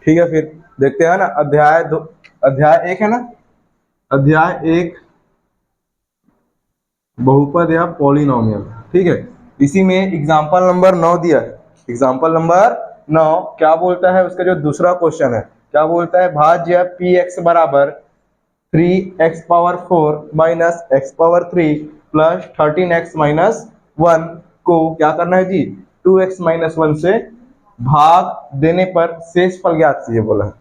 ठीक है, फिर देखते हैं ना अध्याय 2, अध्याय 1 है ना, अध्याय 1 बहुपद या पॉलिनोमियल। ठीक है, इसी में एग्जाम्पल नंबर 9 दिया है। एग्जाम्पल नंबर 9 क्या बोलता है, उसका जो दूसरा क्वेश्चन है क्या बोलता है, भाज्य पी एक्स बराबर 3x⁴ minus x⁴ plus 13x-1 को क्या करना है जी, 2x-1 से भाग देने पर शेष फल ज्ञात कीजिए बोला है।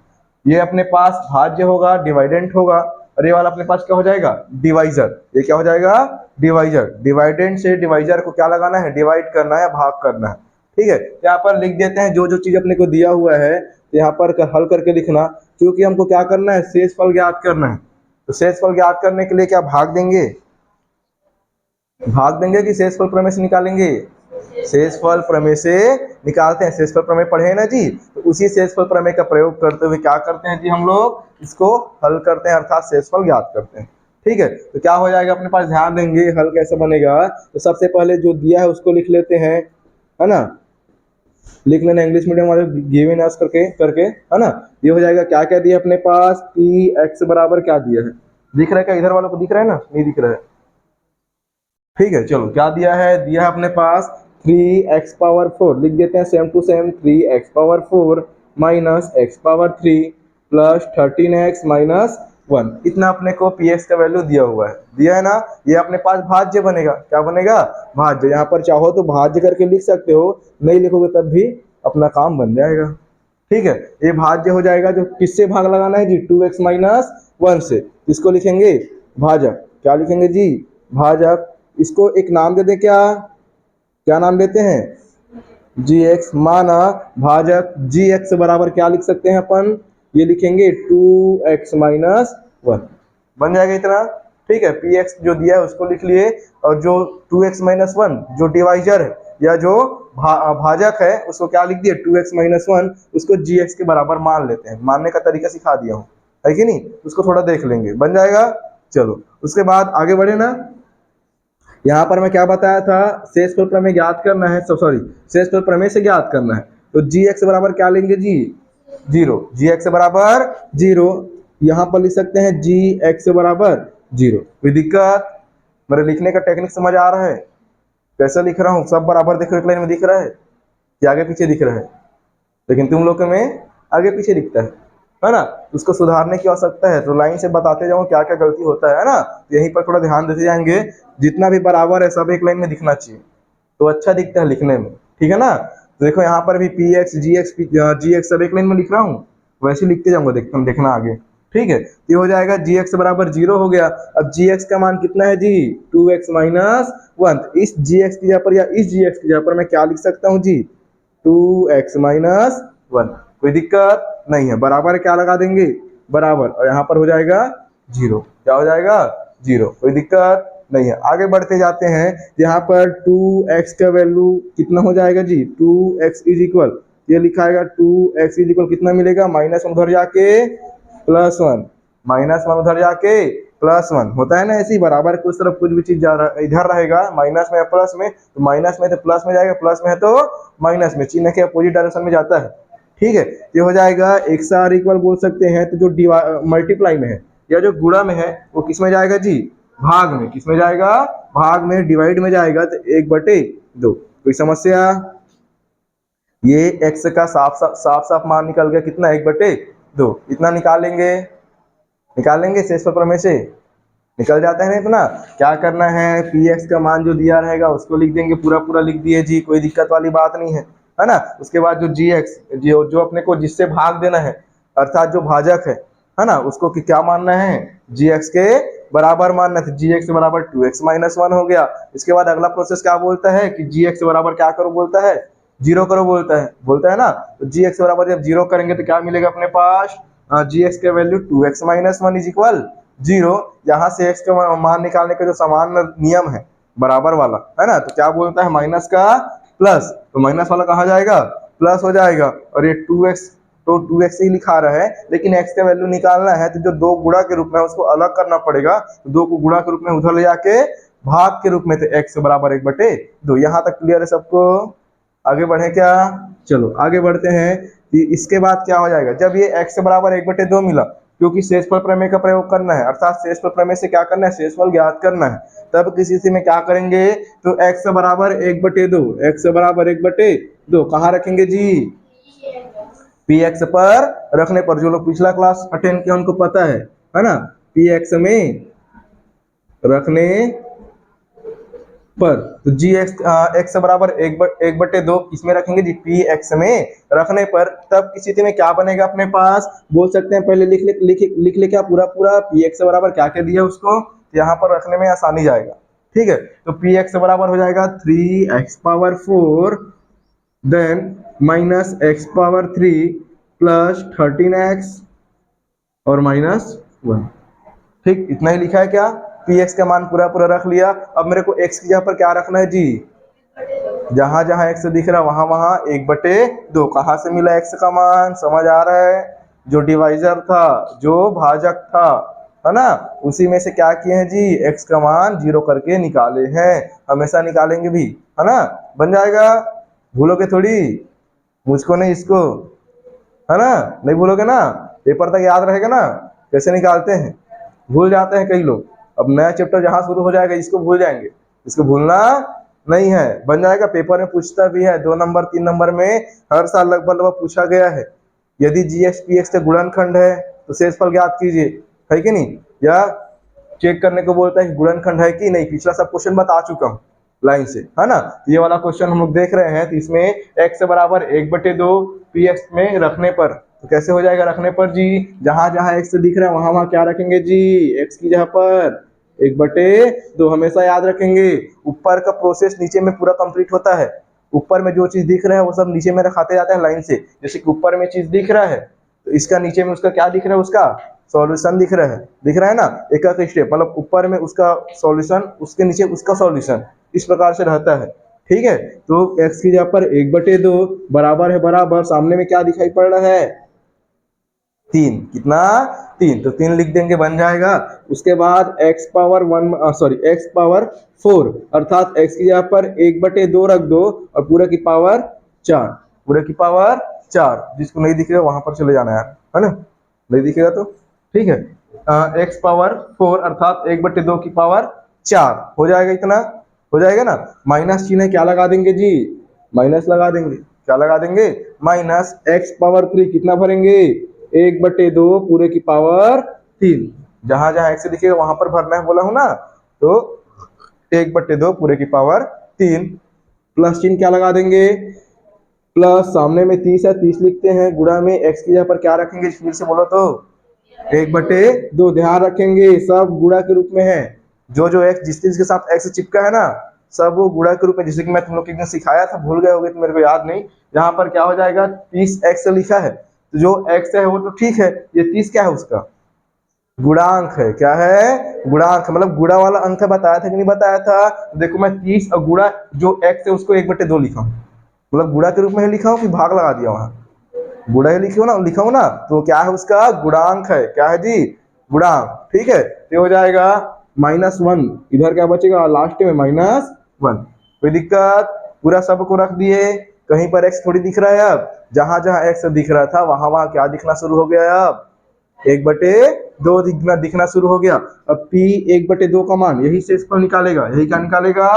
ये अपने पास भाज्य होगा, डिवाइडेंट होगा, और ये वाला अपने पास क्या हो जाएगा, डिवाइजर। ये क्या हो जाएगा, डिवाइजर। डिवाइडेंट से डिवाइजर को क्या लगाना है, डिवाइड करना है, भाग करना है। ठीक है, यहाँ पर लिख देते हैं जो जो चीज अपने को दिया हुआ है, यहाँ पर हल करके लिखना, क्योंकि हमको क्या करना है, शेष फल ज्ञात करना है। तो शेषफल ज्ञात करने के लिए क्या भाग देंगे, भाग देंगे कि शेषफल प्रमेय से निकालेंगे, शेषफल प्रमेय से निकालते हैं। शेषफल प्रमेय पढ़े हैं ना जी, तो उसी शेषफल प्रमेय का प्रयोग करते हुए क्या करते हैं जी, हम लोग इसको हल करते हैं, अर्थात शेषफल ज्ञात करते हैं। ठीक है, तो क्या हो जाएगा अपने पास, ध्यान देंगे हल कैसे बनेगा। तो सबसे पहले जो दिया है उसको लिख लेते हैं, है ना, लिख लेना इंग्लिश मीडियम वाले गिवन अस करके करके, है ना। ये हो जाएगा, क्या क्या दिया अपने पास, पी एक्स बराबर क्या दिया है, दिख रहा है क्या, इधर वालों को दिख रहा है ना, नहीं दिख रहा है। ठीक है, चलो क्या दिया है, दिया है अपने पास 3x⁴, लिख देते हैं same to same, 3x⁴ minus x⁴ plus 13x-1, इतना अपने को px का वैल्यू दिया हुआ है, दिया है ना। ये अपने पास भाज्य बनेगा, क्या बनेगा, भाज्य। यहाँ पर चाहो तो भाज्य करके लिख सकते हो, नहीं लिखोगे तब भी अपना काम बन जाएगा। ठीक है, ये भाज्य हो जाएगा, जो किससे भाग लगाना है जी, 2x-1 से। इसको लिखेंगे भाजक, क्या लिखेंगे जी, भाजक। इसको एक नाम दे दे, क्या क्या नाम देते हैं, जी एक्स। माना भाजक जी एक्स बराबर क्या लिख सकते हैं अपन, ये लिखेंगे 2x-1, बन जाएगा इतना। ठीक है, पी एक्स जो दिया है उसको लिख लिए, और जो 2x-1 जो डिवाइजर है या जो भाजक है उसको क्या लिख दिए, 2x-1, उसको जी एक्स के बराबर मान लेते हैं। मानने का तरीका सिखा दिया हूँ, है कि नहीं, उसको थोड़ा देख लेंगे, बन जाएगा। चलो उसके बाद आगे बढ़े ना। यहाँ पर मैं क्या बताया था, शेषफल प्रमेय ज्ञात करना है, सॉरी शेषफल प्रमेय से ज्ञात करना है। तो जी एक्स बराबर क्या लेंगे जी, 0। जी एक्स बराबर 0, यहाँ पर लिख सकते हैं जी एक्स बराबर 0। कोई दिक्कत, मेरे लिखने का टेक्निक समझ आ रहा है, कैसे लिख रहा हूँ, सब बराबर देखो, एक लाइन में दिख रहा है कि आगे पीछे दिख रहा है, लेकिन तुम लोग में आगे पीछे दिखता है ना। उसको सुधारने की आवश्यकता है, तो लाइन से बताते जाओ क्या क्या गलती होता है ना। यहीं पर थोड़ा ध्यान देते जाएंगे, जितना भी बराबर है सब एक लाइन में दिखना चाहिए, तो अच्छा दिखता है लिखने में। ठीक है ना, तो देखो यहाँ पर भी पी एक्स जी एक्स सब एक लाइन में लिख रहा हूँ, वैसे लिखते जाऊंगा, देखना आगे। ठीक है, ये हो जाएगा जी एक्स बराबर 0 हो गया। अब जी एक्स का मान कितना है जी, 2x-1। इस जी एक्स की जगह पर या इस जी एक्स की जगह पर मैं क्या लिख सकता हूँ जी, 2x-1। कोई दिक्कत नहीं है, बराबर क्या लगा देंगे, बराबर, और यहाँ पर हो जाएगा 0। क्या हो जाएगा, 0। कोई दिक्कत नहीं है, आगे बढ़ते जाते हैं। यहाँ पर 2x का वैल्यू कितना हो जाएगा जी, 2x इज इक्वल, ये लिखाएगा 2x इज इक्वल कितना मिलेगा, -1 उधर जाके +1, -1 उधर जाके +1 होता है ना, ऐसे ही बराबर की उस तरफ कुछ भी चीज इधर रहेगा, माइनस में या प्लस में, तो माइनस में तो प्लस में जाएगा, प्लस में है तो माइनस में, चिन्ह के अपोजिट डायरेक्शन में जाता है। ठीक है, ये हो जाएगा एक्स आर इक्वल बोल सकते हैं, तो जो मल्टीप्लाई में है या जो गुणा में है वो किस में जाएगा जी, भाग में। किस में जाएगा, भाग में। डिवाइड में जाएगा तो 1/2। कोई समस्या, ये x का साफ मान निकल गया, कितना, 1/2, इतना निकालेंगे, निकालेंगे शेषफल प्रमेय से निकल जाता है ना इतना। क्या करना है, पी एक्स का मान जो दिया रहेगा उसको लिख देंगे, पूरा पूरा लिख दिए जी, कोई दिक्कत वाली बात नहीं है ना। उसके बाद जो जी एक्स जो अपने को जिससे भाग देना है, अर्थात जो भाजक है ना, उसको क्या मानना है, जी एक्स के बराबर मानना है। जी एक्स बराबर 2x-1 हो गया। इसके बाद अगला प्रोसेस क्या बोलता है कि जी एक्स बराबर क्या करो बोलता है, 0 करो बोलता है ना। तो जी एक्स बराबर जब 0 करेंगे तो क्या मिलेगा अपने पास, जी एक्स का वैल्यू 2x-1 इज इक्वल 0। यहाँ से x का मान निकालने का जो समान नियम है बराबर वाला, है ना, तो क्या बोलता है, माइनस का प्लस, तो माइनस वाला कहाँ जाएगा, प्लस हो जाएगा। और ये 2x, तो 2x ही लिखा रहा है, लेकिन x का वैल्यू निकालना है तो जो 2 गुणा के रूप में उसको अलग करना पड़ेगा, तो 2 को गुणा के रूप में उधर ले जाके भाग के रूप में, तो x बराबर 1/2। यहाँ तक क्लियर है सबको, आगे बढ़े क्या, चलो आगे बढ़ते हैं। इसके बाद क्या हो जाएगा, जब ये x बराबर 1/2 मिला, क्योंकि शेषफल प्रमेय का प्रयोग करना है, अर्थात शेषफल प्रमेय से क्या करना है, शेषफल ज्ञात करना है, तब किसी स्थिति में क्या करेंगे, तो x बराबर 1/2, x बराबर 1/2 कहाँ रखेंगे जी, px पर रखने पर। जो लोग पिछला क्लास अटेंड किया उनको पता है ना, px में रखने पर, तो जी एक्स बराबर 1/2 किसमें रखेंगे जी, पी एक्स में रखने पर, तब किसी स्थिति में क्या बनेगा अपने पास, बोल सकते हैं पहले लिख ले क्या पूरा पूरा, पी एक्स बराबर क्या क्या दिया उसको, यहाँ पर रखने में आसानी जाएगा। ठीक है, तो पी एक्स बराबर हो जाएगा 3x⁴ then -x⁴ plus 13x और -1। ठीक, इतना ही लिखा है क्या, पी एक्स का मान पूरा पूरा रख लिया। अब मेरे को x की जगह पर क्या रखना है जी, जहां जहां x दिख रहा है वहां वहां 1/2। कहां से मिला x का मान, समझ आ रहा है, जो डिवाइजर था, जो भाजक था, है ना, उसी में से क्या किए हैं जी, x का मान 0 करके निकाले हैं, हमेशा निकालेंगे भी, है ना, बन जाएगा, भूलोगे थोड़ी, मुझको नहीं इसको, है ना, नहीं भूलोगे ना, पेपर तक याद रहेगा ना, कैसे निकालते हैं, भूल जाते हैं कई लोग। अब नया चैप्टर जहां शुरू हो जाएगा इसको भूल जाएंगे, इसको भूलना नहीं है, बन जाएगा, पेपर में पूछता भी है, 2 नंबर 3 नंबर में हर साल लगभग पूछा गया है। यदि जीएक्स पीएक्स का गुणनखंड है तो शेषफल ज्ञात कीजिए, है कि नहीं, या चेक करने को बोलता है कि गुणनखंड है कि नहीं, पिछला सब क्वेश्चन बता चुका हूँ लाइन से, है ना, ये वाला क्वेश्चन हम लोग देख रहे हैं, तो इसमें x बराबर 1/2 पी एक्स में रखने पर, तो कैसे हो जाएगा रखने पर जी, जहां जहां x दिख रहा है वहां वहां क्या रखेंगे जी, x की जगह पर 1/2 हमेशा याद रखेंगे। ऊपर का प्रोसेस नीचे में पूरा कंप्लीट होता है, ऊपर में जो चीज दिख रहा है वो सब नीचे में रखाते जाते हैं लाइन से, जैसे कि ऊपर में चीज दिख रहा है तो इसका नीचे में उसका क्या दिख रहा है, उसका सॉल्यूशन दिख रहा है ना, एक एक स्टेप, मतलब ऊपर में उसका सॉल्यूशन, उसके नीचे उसका सॉल्यूशन, इस प्रकार से रहता है। ठीक है, तो x की जगह पर 1/2 बराबर है, बराबर सामने में क्या दिखाई पड़ रहा है, 3, कितना 3, तो 3 लिख देंगे, बन जाएगा। उसके बाद x⁴ अर्थात x की जगह पर 1/2 रख दो और पूरे की पावर 4, पूरे की पावर 4, जिसको नहीं दिखेगा वहां पर चले जाना यार, है ना, नहीं दिखेगा तो ठीक है, x⁴ अर्थात 1/2 की पावर 4 हो जाएगा, इतना हो जाएगा ना, माइनस चिन्ह क्या लगा देंगे जी, माइनस लगा देंगे, क्या लगा देंगे, -x⁴ कितना भरेंगे, 1/2 पूरे की पावर 3, जहां जहां x दिखेगा वहां पर भरना है बोला हूं ना, तो 1/2 पूरे की पावर 3, प्लस चिन्ह क्या लगा देंगे, प्लस सामने में 30 है, 30 लिखते हैं, गुणा में x की जगह पर क्या रखेंगे, फिर से बोलो तो 1/2, ध्यान रखेंगे सब गुणा के रूप में है, जो जो x जिस चीज के साथ x चिपका है ना सब वो गुणा के रूप में, जैसे कि मैं तुम लोग को सिखाया था, भूल गए होगे तो मेरे को याद नहीं, यहाँ पर क्या हो जाएगा 30x लिखा है, तो जो x है वो तो ठीक है, ये 30 क्या है, उसका गुणांक है, क्या है, गुणांक, मतलब गुणा वाला अंक बताया था कि नहीं बताया था, देखो मैं 30 और गुणा जो x है उसको 1/2 लिखा हूँ, मतलब गुणा के रूप में लिखा हूँ कि भाग लगा दिया वहां, गुणा ही लिखा हूँ ना, तो क्या है उसका गुणांक है, क्या है जी, गुणांक। ठीक है, तो हो जाएगा -1, इधर क्या बचेगा लास्ट में -1, कोई दिक्कत, पूरा सबको रख दिए, कहीं पर x थोड़ी दिख रहा है, अब जहां जहां x दिख रहा था वहां वहां क्या दिखना शुरू हो गया, अब 1/2 दिखना शुरू हो गया। अब p 1/2 का मान यही शेषफल निकालेगा, यही क्या निकालेगा,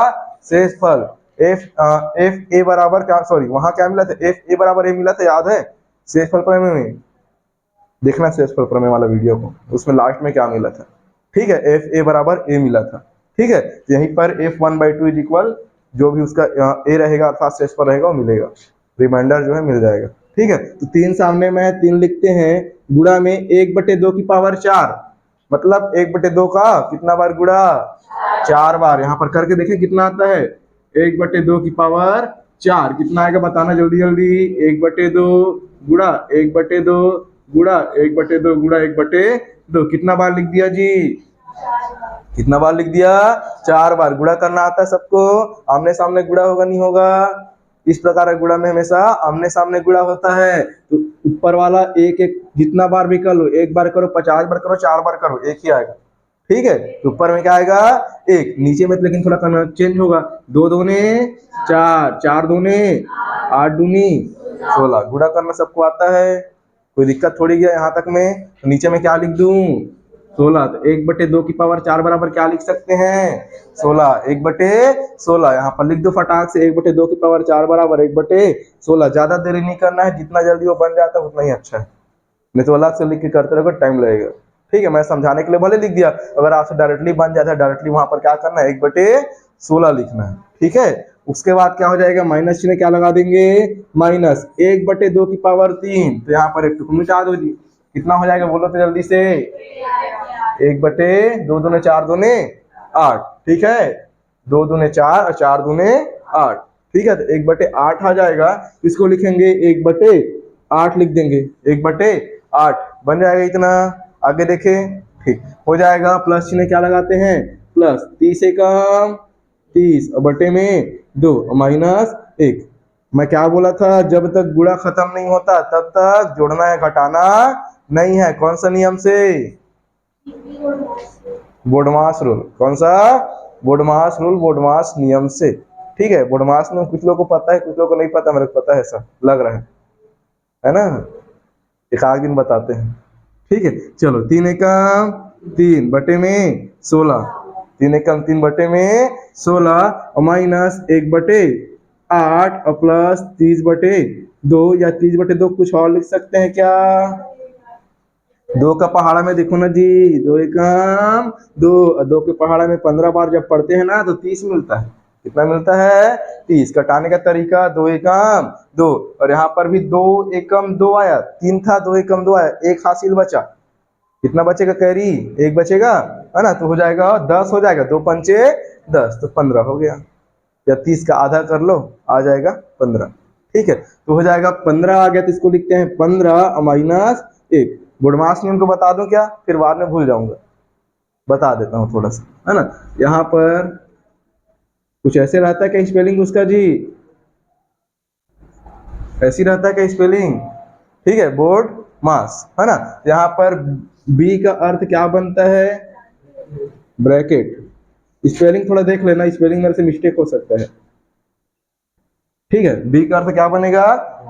शेषफल, f a बराबर क्या, सॉरी वहां क्या मिला था, f a बराबर a मिला था, याद है शेषफल प्रमेय में, देखना शेषफल प्रमेय वाला वीडियो को, उसमें लास्ट में क्या मिला था, ठीक है, एफ ए बराबर ए मिला था, ठीक है, यहीं पर f1/2 इज इक्वल जो भी उसका ए रहेगा अर्थात शेषफल रहेगा वो मिलेगा, रिमाइंडर जो है मिल जाएगा। ठीक है, तो 3 सामने में 3 लिखते हैं, गुणा में 1/2 की पावर 4, मतलब 1/2 का कितना बार गुणा, 4 बार, यहाँ पर करके देखें कितना आता है, 1/2 की पावर 4 कितना आएगा बताना जल्दी जल्दी, 1/2 गुणा 1/2 गुणा 1/2 गुणा 1/2, कितना बार लिख दिया जी, कितना बार लिख दिया, 4 बार। गुणा करना आता है सबको, आमने सामने गुणा होगा नहीं होगा, इस प्रकार का गुणा में हमेशा आमने सामने गुणा होता है, तो ऊपर वाला एक एक जितना बार भी कर लो, 1 बार करो 50 बार करो 4 बार करो एक ही आएगा, ठीक है, तो ऊपर में क्या आएगा 1, नीचे में लेकिन थोड़ा चेंज होगा, 2 दूने 4, 4 दूने 8 दूनी 16। गुणा करना सबको आता है, कोई दिक्कत थोड़ी है यहाँ तक में। तो नीचे में क्या लिख दूं? 16। तो 1/2 की पावर 4 बराबर क्या लिख सकते हैं? 16। 1/16 यहाँ पर लिख दो फटाक से। 1/2 की पावर 4 बराबर 1/16। ज्यादा देरी नहीं करना है, जितना जल्दी वो बन जाता है उतना ही अच्छा है, नहीं तो अलग से लिख के करते रहोगे टाइम लगेगा। ठीक है, मैं समझाने के लिए भले लिख दिया, अगर आपसे डायरेक्टली बन जाता है, डायरेक्टली वहां पर क्या करना है? 1/16 लिखना है। ठीक है, उसके बाद क्या हो जाएगा? माइनस चिन्ह क्या लगा देंगे? माइनस 1/2 की पावर 3। तो यहाँ पर एक टुकड़ा मिटा दो जी। कितना हो जाएगा बोलो तो जल्दी से? 1/2 दूने 4 दूने 8। ठीक है, 2 दूने 4 और 4 दूने 8। ठीक है, तो 1/8 आ जाएगा। इसको लिखेंगे 1/8 लिख देंगे। 1/8 बन जाएगा इतना। आगे देखें, ठीक हो जाएगा। प्लस चिन्ह क्या लगाते हैं? प्लस 30 एकम 30 और बटे में 2 माइनस 1। मैं क्या बोला था? जब तक गुणा खत्म नहीं होता तब तक जोड़ना है, घटाना नहीं है। कौन सा नियम से? BODMAS rule. कौन सा? बोडमास रूल, बोडमास नियम से। ठीक है, बोडमास नियम कुछ लोगों को पता है, कुछ लोगों को नहीं पता। मेरे को पता है, ऐसा लग रहा है ना? एक आध दिन बताते हैं। ठीक है, चलो 3 एकम 3 बटे में 16। 3 एकम 3 बटे में 16 माइनस 1/8 और प्लस 30/2 या 30/2 कुछ और लिख सकते हैं क्या? 2 का पहाड़ा में देखो ना जी, 2 एकम 2। 2 के पहाड़ा में 15 बार जब पढ़ते हैं ना तो 30 मिलता है। कितना मिलता है? 30। घटाने का तरीका 2 एकम 2, और यहाँ पर भी 2 एकम 2 आया। 3 था, 2 एकम 2 आया, 1 हासिल बचा। कितना बचेगा कैरी? 1 बचेगा, है ना? तो हो जाएगा 10 हो जाएगा। 2 पंचे 10, तो 15 हो गया। या 30 का आधा कर लो, आ जाएगा 15। ठीक है, तो हो जाएगा 15 आ गया। तो इसको लिखते हैं 15 माइनस 1। गुणमास नियम को बता दूं क्या? फिर बाद में भूल जाऊंगा, बता देता हूँ थोड़ा सा, है ना? यहाँ पर कुछ ऐसे रहता है क्या स्पेलिंग उसका जी? ऐसी रहता है क्या स्पेलिंग? ठीक है, बोर्ड मास, है ना? यहाँ पर बी का अर्थ क्या बनता है? ब्रैकेट। स्पेलिंग थोड़ा देख लेना, स्पेलिंग मेरे से मिस्टेक हो सकता है। ठीक है, बी का अर्थ क्या बनेगा?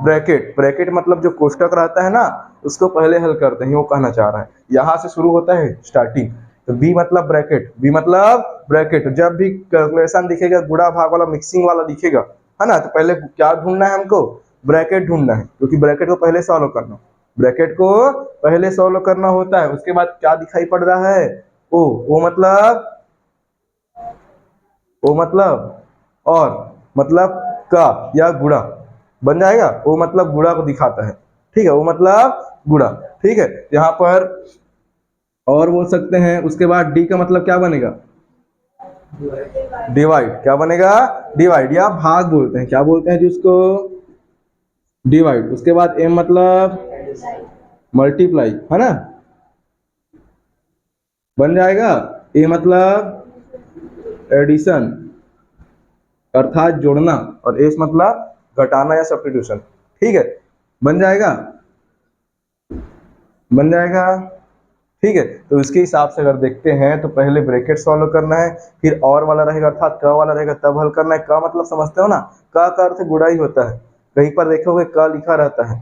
ब्रैकेट। ब्रैकेट मतलब जो कोष्टक रहता है ना, उसको पहले हल करते हैं, वो कहना चाह रहा है। यहां से शुरू होता है स्टार्टिंग। तो बी मतलब ब्रैकेट, बी मतलब ब्रैकेट। जब भी कैलकुलेशन दिखेगा, गुणा भाग वाला, मिक्सिंग वाला दिखेगा, है ना, तो पहले क्या ढूंढना है हमको? ब्रैकेट ढूंढना है, क्योंकि ब्रैकेट को पहले सॉल्व करना, ब्रैकेट को पहले सॉल्व करना होता है। उसके बाद क्या दिखाई पड़ रहा है? ओ मतलब, ओ मतलब और मतलब का या गुणा बन जाएगा। वो मतलब गुणा को दिखाता है। ठीक है, वो मतलब गुणा। ठीक है, यहाँ पर और बोल सकते हैं। उसके बाद डी का मतलब क्या बनेगा? डिवाइड। क्या बनेगा? डिवाइड या भाग बोलते हैं। क्या बोलते हैं जिसको? डिवाइड। उसके बाद एम मतलब मल्टीप्लाई, है ना? बन जाएगा। ए मतलब एडिशन अर्थात जोड़ना, और एस मतलब घटाना या सब्स्टिट्यूशन। ठीक है, बन जाएगा, बन जाएगा। ठीक है, तो इसके हिसाब से अगर देखते हैं तो पहले ब्रैकेट सॉल्व करना है, फिर और वाला रहेगा अर्थात क वाला रहेगा, तब हल करना है। क मतलब समझते हो ना? क का अर्थ गुणा ही होता है। कहीं पर देखोगे क लिखा रहता है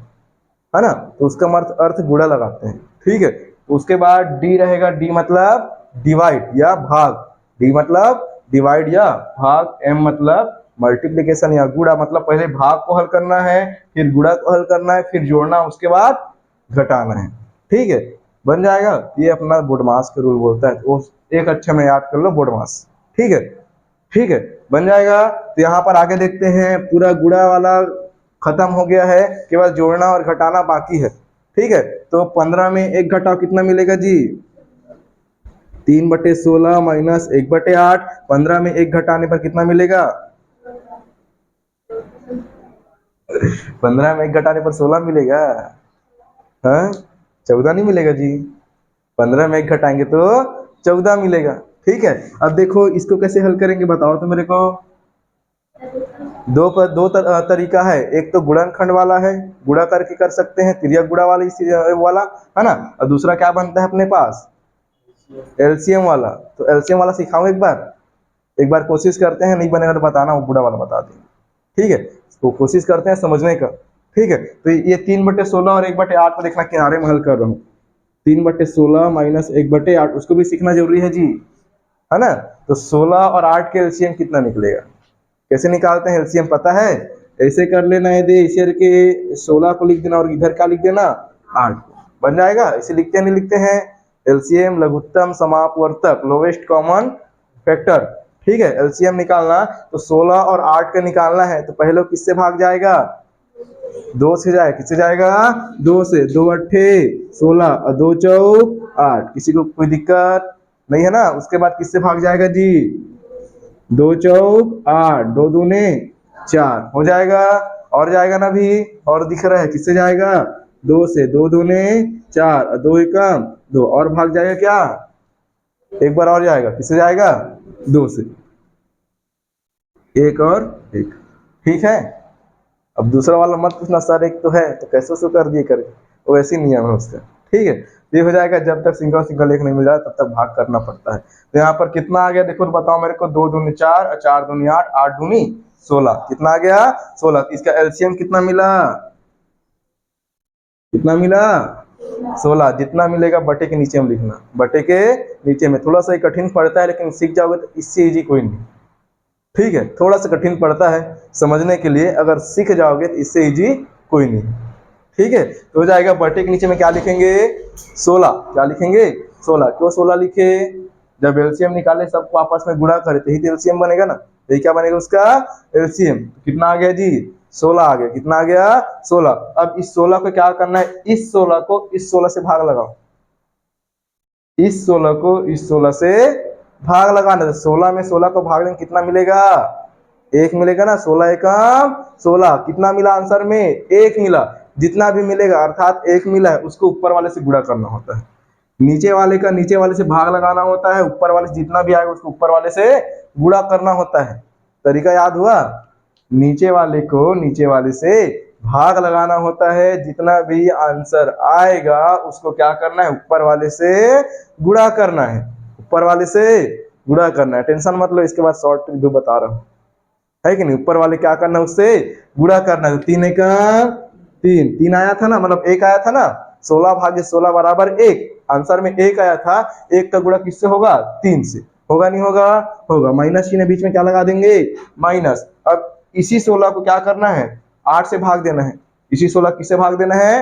ना? तो उसका अर्थ गुणा लगाते हैं। ठीक है, तो उसके बाद डी रहेगा। डी मतलब डिवाइड या भाग। डी मतलब डिवाइड या भाग। एम मतलब मल्टीप्लीकेशन या गुणा। मतलब पहले भाग को हल करना है, फिर गुणा को हल करना है, फिर जोड़ना, उसके बाद घटाना है। ठीक है, बन जाएगा। ये अपना बोडमास का रूल बोलता है, तो एक अक्षर में याद कर लो, बोडमास। ठीक है, ठीक है, बन जाएगा। तो यहाँ पर आगे देखते हैं, पूरा गुणा वाला खत्म हो गया है, केवल जोड़ना और घटाना बाकी है। ठीक है, तो 15 में 1 घटाओ, कितना मिलेगा जी? 3/16 माइनस 1/8। 15 में 1 घटाने पर कितना मिलेगा? 15 में 1 घटाने पर 16 मिलेगा। हाँ, 14 नहीं मिलेगा जी। 15 में 1 घटाएंगे तो 14 मिलेगा। ठीक है, अब देखो इसको कैसे हल करेंगे, बताओ तो मेरे को। दो तरीका है। एक तो गुणनखंड वाला है, गुणा करके कर सकते हैं, तिर्यक गुणा वाला, है ना? और दूसरा क्या बनता है अपने पास? एलसीएम वाला। तो एलसीएम वाला सिखाऊं एक बार कोशिश करते हैं, नहीं बनेगा तो बताना, वो गुणा वाला बता देंगे। ठीक है, तो कोशिश करते हैं समझने का। ठीक है, तो ये 3/16 और 1/8 को देखना किनारे में हल कर रहा हूँ। 3/16 माइनस 1/8 उसको भी सीखना जरूरी है जी, है ना। तो 16 और 8 के एलसीएम कितना निकलेगा, कैसे निकालते हैं एलसीएम पता है, ऐसे कर लेना है, दे इसे के 16 को लिख देना और इधर क्या लिख देना 8 को, बन जाएगा। इसे लिखते हैं नहीं लिखते हैं, एलसीएम लघुत्तम समापवर्तक लोवेस्ट कॉमन फैक्टर। ठीक है, एलसीएम निकालना तो 16 और 8 का निकालना है, तो पहले किससे भाग जाएगा, 2 से जाएगा, किससे जाएगा 2 से, 2 अट्ठे 16 और 2 चौक 8, किसी को कोई दिक्कत नहीं है ना। उसके बाद किससे भाग जाएगा जी, 2 चौक 8, 2 दूने 4 हो जाएगा, और जाएगा ना भी, और दिख रहा है किससे जाएगा 2 से, 2 दूने 4 और 2 एकम 2, और भाग जाएगा क्या, एक बार और जाएगा, किससे जाएगा 2 से, 1 और 1। ठीक है, अब दूसरा वाला मत पूछना सर एक तो है तो कैसे उसको कर दिए करे, वो ऐसी नियम है उसका। ठीक है, ये हो जाएगा, जब तक सिंगल सिंगल एक नहीं मिल जाए तब तक भाग करना पड़ता है। तो यहाँ पर कितना आ गया देखो, तो बताओ मेरे को, 2 दूनी 4 और 4 दूनी 8, 8 दूनी 16, कितना आ गया 16। इसका एलसीएम कितना मिला, कितना मिला 16। जितना मिलेगा बटे के नीचे में लिखना, बटे के नीचे में। थोड़ा सा कठिन पड़ता है लेकिन सीख जाओगे तो इससे इजी कोई नहीं। ठीक है, थोड़ा सा कठिन पड़ता है समझने के लिए, अगर सीख जाओगे तो इससे इजी कोई नहीं। ठीक है, तो हो जाएगा बटे के नीचे में क्या लिखेंगे 16, क्या लिखेंगे 16। क्यों 16 लिखे, जब एलसीएम निकाले सबको आपस में गुणा करे तो ही तो एलसीएम बनेगा ना, तो क्या बनेगा उसका एलसीएम। कितना आ गया जी 16 आ गया, कितना आ गया 16। अब इस 16 को क्या करना है, इस 16 को इस 16 से भाग लगाओ, इस 16 को इस 16 से भाग लगाना है। 16 में 16 को भाग देंगे कितना मिलेगा, 1 मिलेगा ना, 16 एकम 16, कितना मिला आंसर में 1 मिला। जितना भी मिलेगा अर्थात 1 मिला है उसको ऊपर वाले से गुणा करना होता है, नीचे वाले का नीचे वाले से भाग लगाना होता है, ऊपर वाले से जितना भी आएगा उसको ऊपर वाले से गुणा करना होता है। तरीका याद हुआ, नीचे वाले को नीचे वाले से भाग लगाना होता है, जितना भी आंसर आएगा उसको क्या करना है, ऊपर वाले से गुणा करना है, ऊपर वाले से गुणा करना है। टेंशन मत लो, इसके बाद शॉर्ट ट्रिक भी बता रहा हूँ, है कि नहीं। ऊपर वाले क्या करना है, उससे गुणा करना है। 3 एकम 3, 3 आया था ना, मतलब 1 आया था ना, 16 भागे 16 बराबर 1, आंसर में 1 आया था, 1 का गुणा किससे होगा 3 से, होगा नहीं होगा, होगा। माइनस चिन्ह बीच में क्या लगा देंगे माइनस। अब इसी 16 को क्या करना है 8 से भाग देना है, इसी 16 किससे भाग देना है,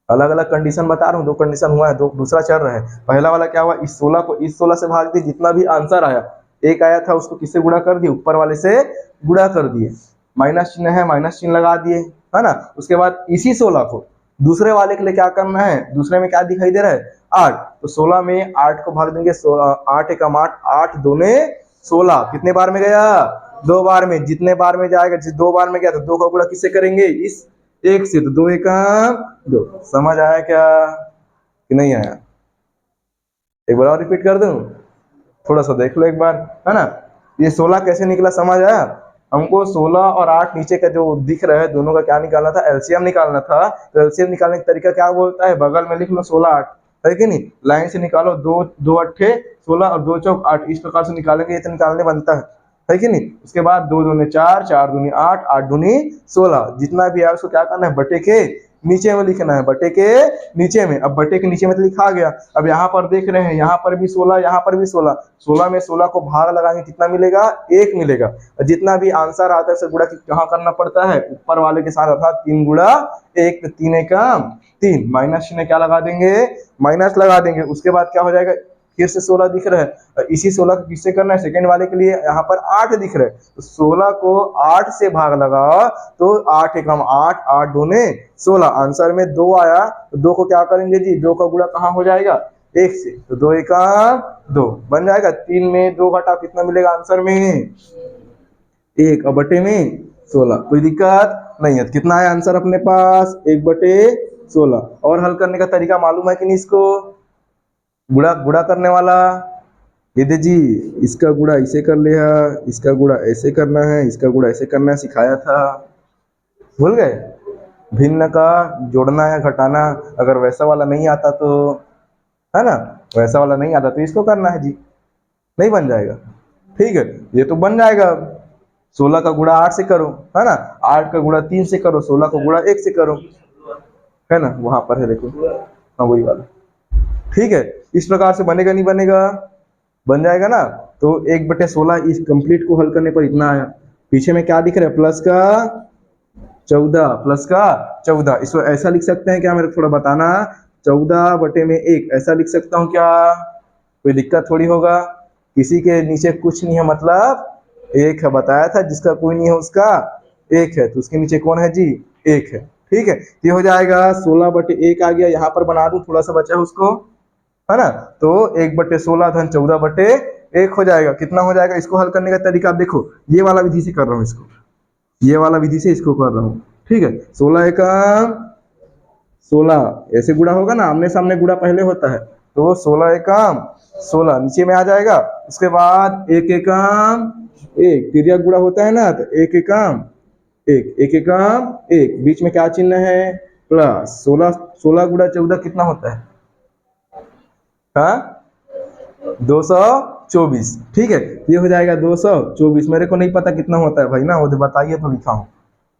अलग अलग कंडीशन बता रहा हूँ, 2 कंडीशन हुआ है, दो दूसरा चल रहा है। पहला वाला क्या हुआ, इस 16 को इस 16 से भाग दिए, जितना भी आंसर आया, 1 आया था उसको किससे गुणा कर दिए, ऊपर वाले से गुणा कर दिए, माइनस चिन्ह है माइनस चिन्ह लगा दिए, है ना। उसके बाद इसी 16 को दूसरे वाले के लिए क्या करना है, दूसरे में क्या दिखाई दे रहा है 8, तो 16 में 8 को भाग देंगे, 8 एकम 8, 8 दूने 16, कितने बार में गया 2 बार में, जितने बार में जाएगा, जिस 2 बार में गया तो 2 का गुणा किससे करेंगे इस 1 से, तो 2 एकम 2। समझ आया क्या कि नहीं आया, एक बार और रिपीट कर दूं, थोड़ा सा देख लो एक बार, है ना। ये 16 कैसे निकला समझ आया, हमको 16 और 8 नीचे का जो दिख रहा है दोनों का क्या निकालना था, एलसीएम निकालना था। तो एलसीएम निकालने का तरीका क्या बोलता है, बगल में लिख लो 16 8, है कि नहीं, लाइन से निकालो, 2 2 अट्ठे 16 और 2 चौक 8, इस प्रकार से निकालेंगे, ये तो निकालने बनता है कि नहीं। उसके बाद 2 दूनी 4, 4 दूनी 8, 8 दूनी 16, जितना भी है उसको क्या करना है बटे के नीचे में लिखना है, बटे के नीचे में। अब बटे के नीचे में तो लिखा गया, अब यहाँ पर देख रहे हैं, यहाँ पर भी 16, यहाँ पर भी 16, 16 में 16 को भाग लगाएंगे कितना मिलेगा 1 मिलेगा। और जितना भी आंसर आता है उसे गुणा कहाँ करना पड़ता है, ऊपर वाले के साथ, अर्थात 3 गुणा 1, 3 एकम 3, माइनस चिन्ह क्या लगा देंगे माइनस लगा देंगे। उसके बाद क्या हो जाएगा, फिर से 16 दिख रहा है, इसी 16 को किससे करना है, सेकंड वाले के लिए यहाँ पर 8 दिख रहा है, तो 16 को 8 से भाग लगाओ तो 8 एकम 8, 8 दूने 16, आंसर में 2 आया, तो 2 को क्या करेंगे जी, 2 का गुणा कहाँ हो जाएगा 1 से, तो 2 एकम 2 बन जाएगा। 3 में 2 घटा कितना मिलेगा आंसर में 1, और बटे में 16, कोई दिक्कत नहीं है। कितना है आंसर अपने पास 1/16। और हल करने का तरीका मालूम है कि नहीं, इसको गुणा गुणा करने वाला, ये दे जी, इसका गुणा इसे कर लिया, इसका गुणा ऐसे करना है, इसका गुणा ऐसे करना है, सिखाया था, भूल गए। भिन्न का जोड़ना है घटाना, अगर वैसा वाला नहीं आता तो, है ना, वैसा वाला नहीं आता तो इसको करना है जी, नहीं बन जाएगा। ठीक है, ये तो बन जाएगा। 16 का गुणा 8 से करो, है ना, 8 का गुणा 3 से करो, 16 का गुणा 1 से करो, है ना, वहां पर है देखो, हाँ वही वाला। ठीक है, इस प्रकार से बनेगा नहीं बनेगा, बन जाएगा ना। तो 1/16 इस कंप्लीट को हल करने पर इतना आया। पीछे में क्या दिख रहा है, प्लस का 14, प्लस का 14। इसको ऐसा लिख सकते हैं क्या, मेरे को थोड़ा बताना, 14/1 ऐसा लिख सकता हूँ क्या, कोई दिक्कत थोड़ी होगा, किसी के नीचे कुछ नहीं है मतलब एक है, बताया था जिसका कोई नहीं है उसका एक है, तो उसके नीचे कौन है जी, एक है। ठीक है, ये हो जाएगा 16/1 आ गया, यहाँ पर बना दूं थोड़ा सा बचा है उसको, है ना, तो 1/16 धन 14/1 हो जाएगा। कितना हो जाएगा, इसको हल करने का तरीका आप देखो, ये वाला विधि से कर रहा हूँ इसको, ये वाला विधि से इसको कर रहा हूँ। ठीक है, 16 एकम 16 ऐसे गुणा होगा ना, आमने सामने गुणा पहले होता है, तो 16 एकम 16 नीचे में आ जाएगा। उसके बाद 1 एकम 1 तिर्यक गुणा होता है ना, तो 1 एकम 1 1 एकम 1 बीच में क्या चिन्ह है, प्लस 16 16 गुणा 14 कितना होता है, हाँ 224। ठीक है, ये हो जाएगा 224। मेरे को नहीं पता कितना होता है भाई ना, वो बताइए तो लिखा हूँ।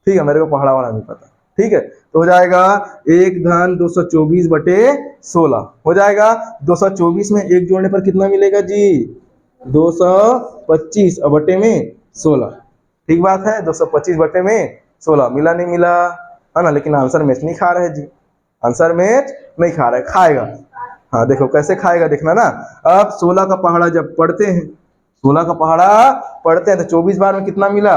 ठीक है, मेरे को पहाड़ा वाला नहीं पता। ठीक है, तो हो जाएगा 1 धन 224/16 हो जाएगा। 224 में 1 जोड़ने पर कितना मिलेगा जी, 225 और बटे में 16। ठीक बात है, 225/16 मिला नहीं मिला, है ना, लेकिन आंसर मैच नहीं खा रहे जी, आंसर मैच नहीं खा रहे, खाएगा। हाँ देखो कैसे खाएगा, देखना ना। अब 16 का पहाड़ा जब पढ़ते हैं, 16 का पहाड़ा पढ़ते हैं तो 24 बार में कितना मिला,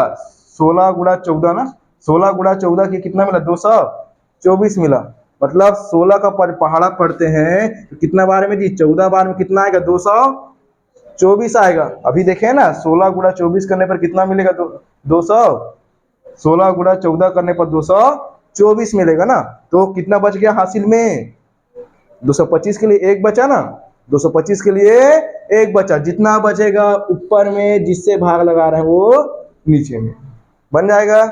16 गुणा 14 ना, 16 गुणा 14 की कितना मिला, 224 मिला। मतलब 16 का पहाड़ा पढ़ते हैं तो कितना बार में जी, 14 बार में कितना आएगा, 224 आएगा। अभी देखे ना, 16 गुणा 24 करने पर कितना मिलेगा, 200, 16 गुणा 14 करने पर 224 मिलेगा ना। तो कितना बच गया हासिल में, 225 के लिए एक बचा ना, 225 के लिए एक बचा, जितना बचेगा ऊपर में जिससे भाग लगा रहे हैं वो नीचे में बन जाएगा,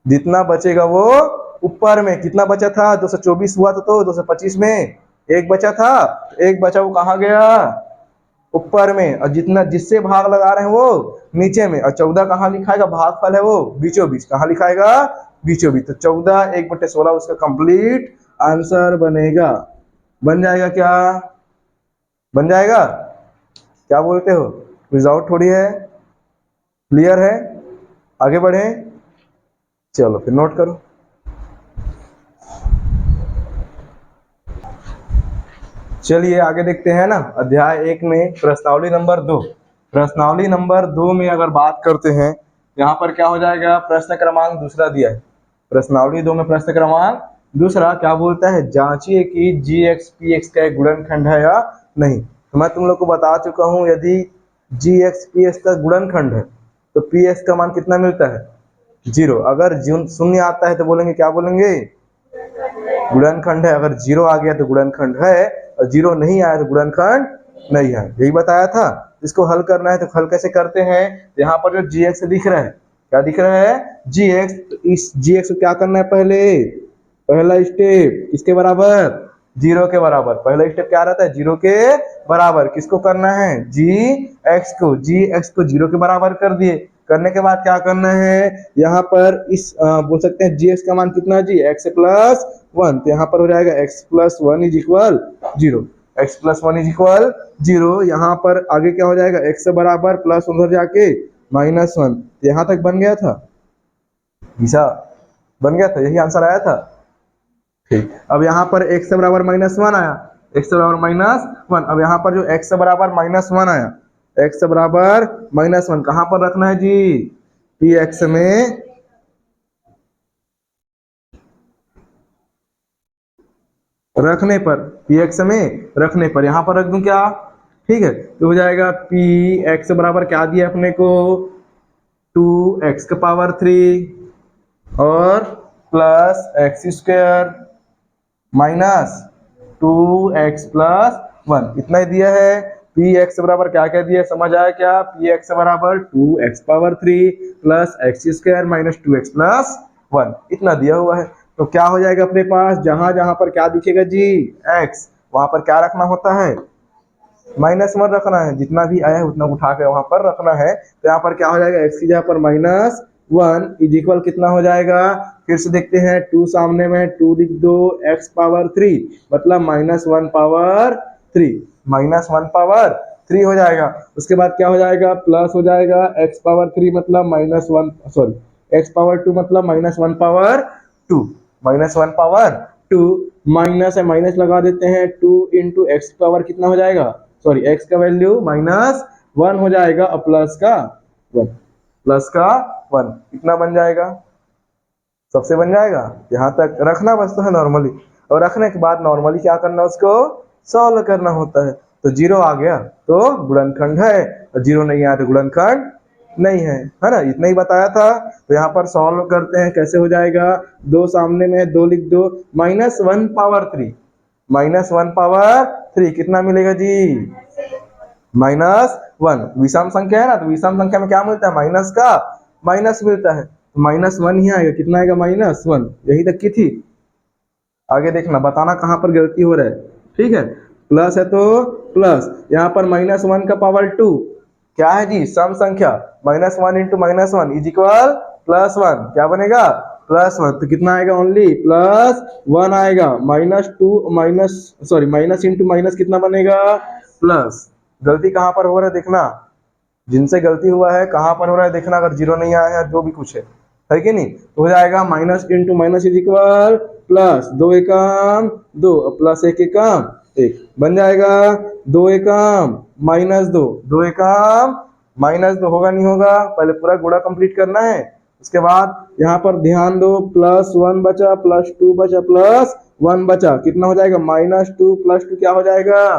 जितना बचेगा वो ऊपर में। कितना बचा था, 224 हुआ था, तो 225 में एक बचा था, एक बचा वो कहाँ गया, ऊपर में, और जितना जिससे भाग लगा रहे हैं वो नीचे में। और 14 कहाँ लिखाएगा, भागफल है वो बीचों बीच, कहाँ लिखाएगा, बीचों बीच। तो 14 1/16 उसका कंप्लीट आंसर बनेगा। बन जाएगा क्या, बन जाएगा, क्या बोलते हो, विदाउट थोड़ी है, क्लियर है, आगे बढ़े, चलो फिर नोट करो। चलिए आगे देखते हैं ना, अध्याय 1 में प्रश्नावली नंबर 2। प्रश्नावली नंबर 2 में अगर बात करते हैं, यहाँ पर क्या हो जाएगा, प्रश्न क्रमांक दूसरा दिया है। प्रश्नावली 2 में प्रश्न क्रमांक दूसरा क्या बोलता है, जांचिए कि gx px का एक गुणनखंड है या नहीं। तो मैं तुम लोग को बता चुका हूं, यदि gx px का गुणनखंड है तो px का मान कितना मिलता है, 0। अगर शून्य आता है तो बोलेंगे, क्या बोलेंगे, गुणनखंड है। अगर 0 आ गया तो गुणनखंड है, और 0 नहीं आया तो गुणनखंड नहीं है, यही बताया था। इसको हल करना है तो हल कैसे करते हैं, यहाँ पर जो gx दिख रहा है, क्या दिख रहा है, gx, तो इस gx को क्या करना है, पहला स्टेप किसके बराबर, 0 के बराबर। पहला स्टेप क्या रहता है, 0 के बराबर। किसको करना है, gx को 0 के बराबर कर दिए। करने के बाद क्या करना है, यहाँ पर इस बोल सकते हैं gx का मान कितना जी, x प्लस 1, तो यहाँ पर हो जाएगा x plus 1 is equal 0, x plus 1 is equal 0। यहाँ पर आगे क्या हो जाएगा, x से बराबर प्लस उधर जाके -1, यहाँ तक बन गया था, ऐसा बन गया था, यही आंसर आया था। ठीक, अब यहाँ पर x से बराबर -1 आया, x से बराबर -1। अब यहाँ पर जो x से बराबर -1 आया, x से बराबर -1 कहाँ पर रखना है जी, px में रखने पर, px में रखने पर यहाँ पर रख दूं क्या, ठीक है, तो हो जाएगा px बराबर क्या दिया अपने को, 2x का पावर 3 और plus x² minus 2x plus 1, इतना ही दिया है। px बराबर क्या क्या दिया, समझ आया क्या, px बराबर 2x power 3 plus x² minus 2x plus 1, इतना दिया हुआ है। तो क्या हो जाएगा अपने पास, जहां जहां पर क्या दिखेगा जी x, वहां पर क्या रखना होता है, -1 रखना है, जितना भी आया है उतना उठा के वहां पर रखना है। तो यहाँ पर क्या हो जाएगा, x की जगह पर -1 इज इक्वल कितना हो जाएगा, फिर से देखते हैं, 2 सामने में 2 लिख दो, x पावर 3 मतलब -1 पावर 3, -1 पावर 3 हो जाएगा। उसके बाद क्या हो जाएगा, प्लस हो जाएगा, x पावर 3 मतलब -1 सॉरी x पावर 2 मतलब -1 पावर 2, -1 पावर 2, माइनस है माइनस लगा देते हैं, 2 इंटू एक्स पावर कितना हो जाएगा, सॉरी x का वैल्यू -1 हो जाएगा और प्लस का 1, प्लस का 1 कितना बन जाएगा, सबसे बन जाएगा। यहाँ तक रखना बचता है नॉर्मली, और रखने के बाद नॉर्मली क्या करना, उसको सॉल्व करना होता है। तो 0 आ गया तो गुणनखंड है, और 0 नहीं आया तो गुणनखंड नहीं है ना, इतना ही बताया था। तो यहाँ पर सॉल्व करते हैं, कैसे हो जाएगा, 2 सामने में 2 लिख दो, -1 पावर 3, -1 पावर 3 कितना मिलेगा जी, -1। विषम संख्या है ना, तो विषम संख्या में क्या मिलता है, माइनस का माइनस मिलता है, तो -1 ही आएगा, कितना आएगा, -1। यही तक की थी, आगे देखना, बताना कहाँ पर गलती हो रहा है, ठीक है। प्लस है तो प्लस, यहाँ पर -1 का पावर 2 क्या है जी, सम संख्या, -1 इंटू -1 इज इक्वल +1, क्या बनेगा, +1। तो कितना आएगा, ओनली +1 आएगा, -2 minus sorry minus into minus कितना बनेगा, प्लस। गलती कहाँ पर हो रहा है देखना, जिनसे गलती हुआ है कहाँ पर हो रहा है देखना, अगर 0 नहीं आया है जो भी कुछ है कि नहीं, तो हो जाएगा minus into minus is equal plus, 2 Ekam 2 plus 1 एकम 1 बन जाएगा, 2 एकम -2, 2 एकम -2 होगा नहीं होगा, पहले पूरा गुणा कंप्लीट करना है। उसके बाद यहाँ पर ध्यान दो, +1 बचा, +2 बचा, +1 बचा, कितना हो जाएगा, -2 +2 क्या हो जाएगा,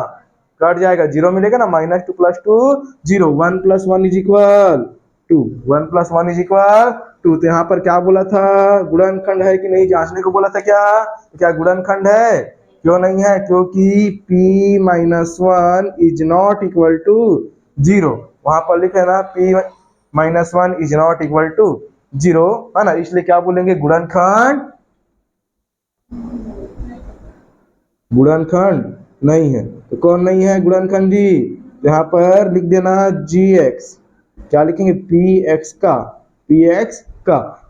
कट जाएगा, 0 मिलेगा ना, -2 +2 0, 1 + 1 इज इक्वल 2, 1 + 1 इज इक्वल 2। तो यहाँ पर क्या बोला था, गुणनखंड है कि नहीं जांचने को बोला था, क्या गुणनखंड है, क्यों नहीं है, क्योंकि p-1 is not equal to 0, वहां पर लिखे ना p-1 is not equal to 0 है ना, इसलिए क्या बोलेंगे, गुणनखंड, गुणनखंड नहीं है। तो कौन नहीं है गुणनखंड जी, यहाँ पर लिख देना gx, क्या लिखेंगे, px का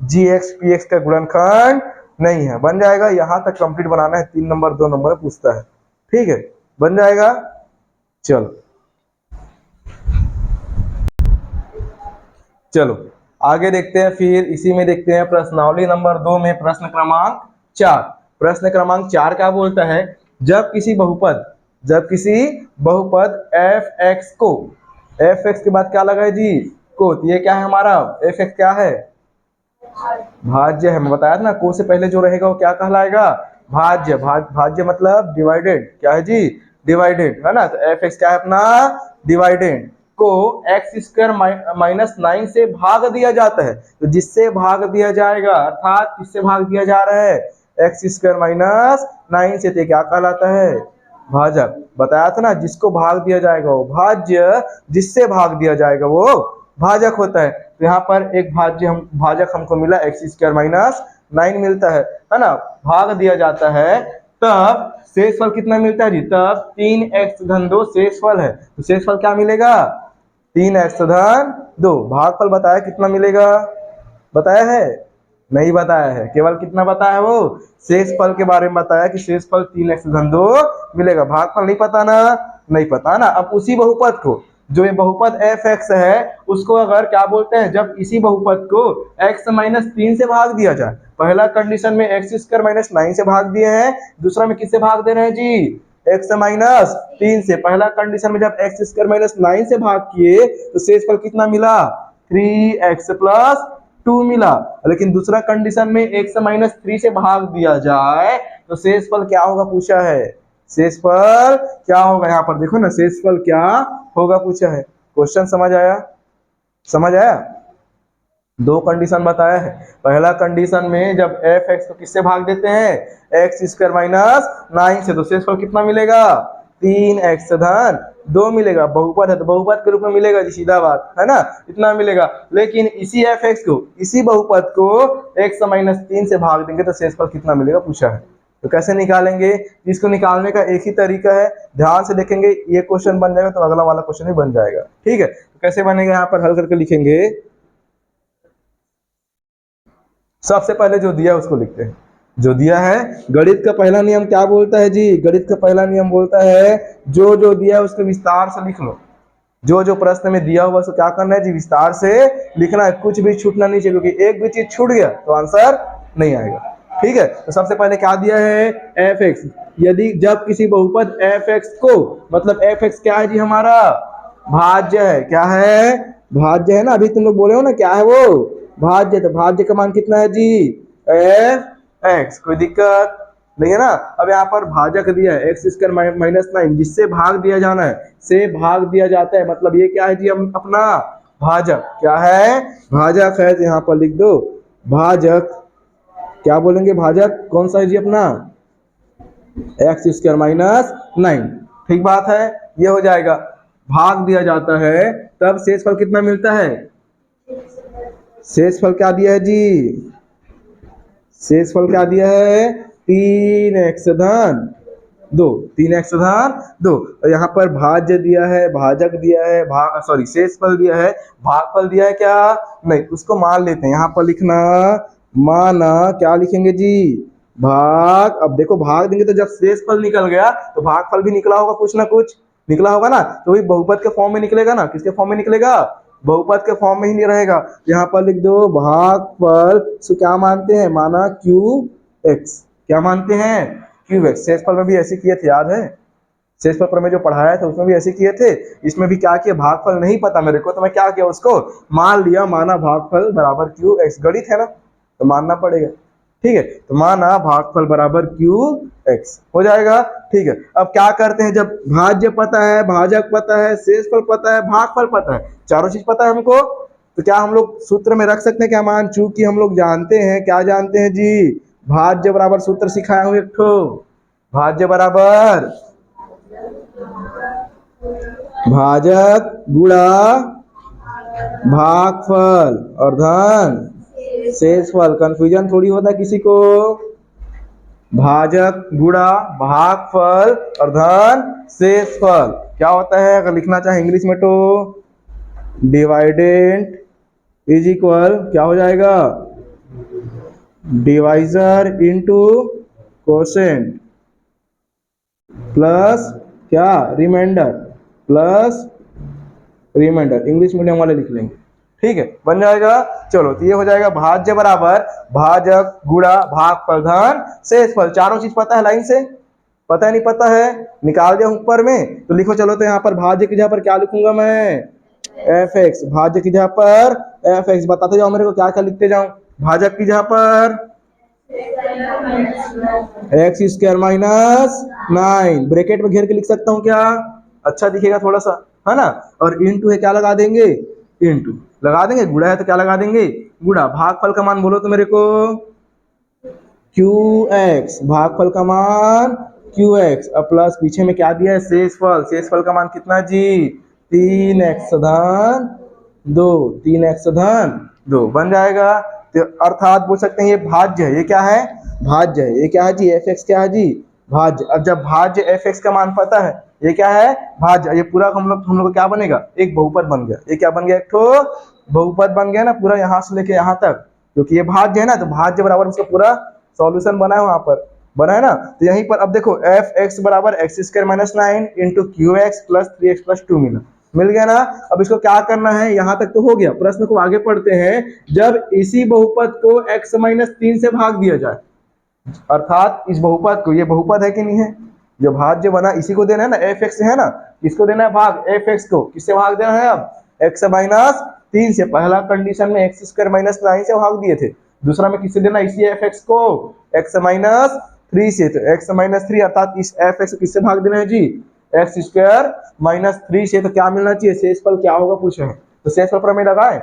gx px का गुणनखंड नहीं है, बन जाएगा। यहाँ तक कंप्लीट बनाना है, 3 नंबर 2 नंबर पूछता है, ठीक है, बन जाएगा। चलो आगे देखते हैं, फिर इसी में देखते हैं प्रश्नावली नंबर 2 में प्रश्न क्रमांक 4। प्रश्न क्रमांक 4 क्या बोलता है, जब किसी बहुपद f(x) को, f(x) के बाद क्या लगा है जी, को, तो ये क्या है हमारा, f(x) क्या है, भाज्य है। मैं बताया था ना, को से पहले जो रहेगा वो क्या कहलाएगा, भाज्य। भाज्य मतलब डिवाइडेड, क्या है जी, डिवाइडेड है ना। तो f(x) क्या है अपना, डिवाइडेड को x² - 9 से भाग दिया जाता है। तो जिससे भाग दिया जाएगा, अर्थात किससे भाग दिया जा रहा है, x² - 9 से, तो क्या कहलाता है, भाजक। बताया था ना, जिसको भाग दिया जाएगा वो भाज्य, जिससे भाग दिया जाएगा वो भाजक होता है। तो यहाँ पर एक भाजक हमको मिला, x² - 9 मिलता है ना, भाग दिया जाता है, तब शेषफल कितना मिलता है जी, तब 3x - 2 शेषफल है। तो शेषफल क्या मिलेगा, 3x - 2। भागफल बताया कितना मिलेगा, बताया है, नहीं बताया है, केवल कितना बताया है, वो शेषफल के बारे में बताया कि शेषफल 3x - 2 मिलेगा, भागफल नहीं पता ना, नहीं पता ना। अब उसी बहुपद को, जो ये बहुपद f(x) है, उसको अगर क्या बोलते हैं, जब इसी बहुपद को x - 3 से भाग दिया जाए, पहला कंडीशन में x² - 9 से भाग दिए हैं, दूसरा में किससे भाग दे रहे हैं जी, x - 3 से। पहला कंडीशन में जब x² - 9 से भाग किए तो शेषफल कितना मिला, 3x + 2 मिला। लेकिन दूसरा कंडीशन में x - 3 से भाग दिया जाए तो शेषफल क्या होगा पूछा है, शेषफल क्या होगा, यहाँ पर देखो ना, शेषफल क्या होगा पूछा है। क्वेश्चन समझ आया, समझ आया। 2 कंडीशन बताया है। पहला कंडीशन में जब f(x) को किससे भाग देते हैं, x² - 9 से, तो शेषफल कितना मिलेगा, 3x - 2 मिलेगा। बहुपद है तो बहुपद के रूप में मिलेगा जी, सीधा बात है ना, इतना मिलेगा। लेकिन इसी f(x) को, इसी बहुपद को x - 3 से भाग देंगे तो शेषफल कितना मिलेगा पूछा है। तो कैसे निकालेंगे? इसको निकालने का एक ही तरीका है, ध्यान से देखेंगे, ये क्वेश्चन बन जाएगा तो अगला वाला क्वेश्चन भी बन जाएगा। ठीक है, तो कैसे बनेगा यहाँ पर हल करके लिखेंगे। सबसे पहले जो दिया है उसको लिखते हैं, जो दिया है। गणित का पहला नियम क्या बोलता है जी? गणित का पहला नियम बोलता है जो जो दिया है उसको विस्तार से लिख लो। जो जो प्रश्न में दिया हुआ उसको क्या करना है जी? विस्तार से लिखना है, कुछ भी छूटना नहीं चाहिए, क्योंकि एक भी चीज छूट गया तो आंसर नहीं आएगा। ठीक है, तो सबसे पहले क्या दिया है? F x. यदि जब किसी बहुपद एफ एक्स को, मतलब एफ एक्स क्या है जी? हमारा भाज्य है। क्या है? भाज्य है ना। अभी तुम लोग बोले हो ना क्या है वो? भाज्य। तो भाज्य का मान कितना है जी? F x. कोई दिक्कत नहीं है ना। अब यहाँ पर भाजक दिया है एक्स स्क्वायर माइनस 9, जिससे भाग दिया जाना है, से भाग दिया जाता है, मतलब ये क्या है जी? हम अपना भाजक। क्या है? भाजक है। तो यहाँ पर लिख दो भाजक। क्या बोलेंगे? भाजक कौन सा है जी? अपना एक्स स्क्वायर माइनस 9। ठीक बात है, ये हो जाएगा। भाग दिया जाता है तब शेषफल कितना मिलता है? शेषफल क्या दिया है जी? शेषफल क्या दिया है? 3x धन 2। 3x धन 2। और यहाँ पर भाज्य दिया है, भाजक दिया है, शेषफल दिया है, भागफल दिया है क्या? नहीं, उसको मान लेते हैं। यहाँ पर लिखना माना, क्या लिखेंगे जी? भाग। अब देखो भाग देंगे तो जब शेषफल निकल गया तो भागफल भी निकला होगा, कुछ ना कुछ निकला होगा ना, तो वही बहुपद के फॉर्म में निकलेगा ना। किसके फॉर्म में निकलेगा? बहुपद के फॉर्म में ही नहीं रहेगा। यहाँ पर लिख दो भागफल सो क्या मानते हैं? माना क्यू एक्स। क्या मानते हैं? Q x. शेषफल में भी ऐसे किए थे, याद है? शेषफल पर में जो पढ़ाया था उसमें भी ऐसे किए थे। इसमें भी क्या किया? भागफल नहीं पता मेरे को तो मैं क्या किया? उसको मान लिया, माना भागफल बराबर क्यू एक्स। गणित है ना तो मानना पड़ेगा। ठीक है, तो माना भागफल बराबर क्यू एक्स हो जाएगा। ठीक है, अब क्या करते हैं? जब भाज्य पता है, भाजक पता है, शेषफल पता है, भागफल पता है, चारों चीज पता है हमको, तो क्या हम लोग सूत्र में रख सकते हैं क्या मान? चूंकि हम लोग जानते हैं, क्या जानते हैं जी? भाज्य बराबर सूत्र सिखाया हूं एक ठो। भाज्य बराबर भाजक गुणा भागफल और धन शेषफल। कंफ्यूजन थोड़ी होता है किसी को? भाजक गुणा भागफल और धन शेषफल क्या होता है? अगर लिखना चाहे इंग्लिश में तो डिवाइडेंट इज इक्वल क्या हो जाएगा? डिवाइजर इनटू कोसेंट प्लस क्या? Remainder plus remainder. English medium वाले लिख लेंगे। ठीक है, बन जाएगा। चलो, तो ये हो जाएगा भाज्य बराबर भाजक गुणा भागफल धन शेषफल। चारों चीज पता है लाइन से? पता है नहीं पता है? निकाल दिया ऊपर में। तो लिखो चलो, तो यहाँ पर भाज्य की जगह पर क्या लिखूंगा मैं? F x. भाज्य की जगह पर एफ एक्स। बताते जाओ मेरे को क्या क्या लिखते जाऊं। भाजक की जगह पर एक्स स्क्वायर माइनस 9, ब्रैकेट में घेर के लिख सकता हूँ क्या? अच्छा दिखेगा थोड़ा सा, है ना। और इनटू है, क्या लगा देंगे? इनटू लगा देंगे। गुणा है तो क्या लगा देंगे? गुणा। भागफल का मान बोलो तो मेरे को क्यू एक्स। भागफल का मान क्यू एक्स। अब प्लस पीछे में क्या दिया है? शेषफल। शेषफल का मान कितना जी? 3x धन 2। 3x धन 2 बन जाएगा। तो अर्थात बोल सकते हैं ये भाज्य है। ये क्या है? भाज्य है। ये क्या है जी? एफ एक्स क्या है जी? भाज्य। अब जब भाज्य एफ एक्स का मान पता है, ये क्या है? भाज्य। ये पूरा हम लोग क्या बनेगा? एक बहुपद बन गया। ये क्या बन गया? एक ठो बहुपद बन गया ना पूरा, यहाँ से लेके यहाँ तक, क्योंकि ये भाज्य है ना, तो भाज्य बराबर उसका पूरा सॉल्यूशन बना है, वहां पर बना है ना। तो यहीं पर अब देखो एफ एक्स बराबर x square minus 9 into Q x plus 3x plus 2 मिल गया ना। अब इसको क्या करना है? यहां तक तो हो गया। प्रश्न को आगे पढ़ते हैं। जब इसी बहुपद को x माइनस 3 से भाग दिया जाए, अर्थात इस बहुपद को, ये बहुपद है कि नहीं है? जो भाज्य बना इसी को देना है ना, एफ एक्स है ना, इसको देना है भाग। एफ एक्स को किससे भाग देना है? अब एक्स माइनस 3 से। पहला कंडीशन में एक्स स्क्वायर माइनस 9 से भाग दिए थे, दूसरा में किससे देना? इसी एफ एक्स को एक्स माइनस 3 से। तो एक्स माइनस 3 अर्थात इस एफ एक्स को किससे भाग देना है जी? एक्स स्क्वायर माइनस 3 से। तो क्या मिलना चाहिए? शेषफल क्या होगा पूछे हैं, तो शेषफल प्रमेय लगाए।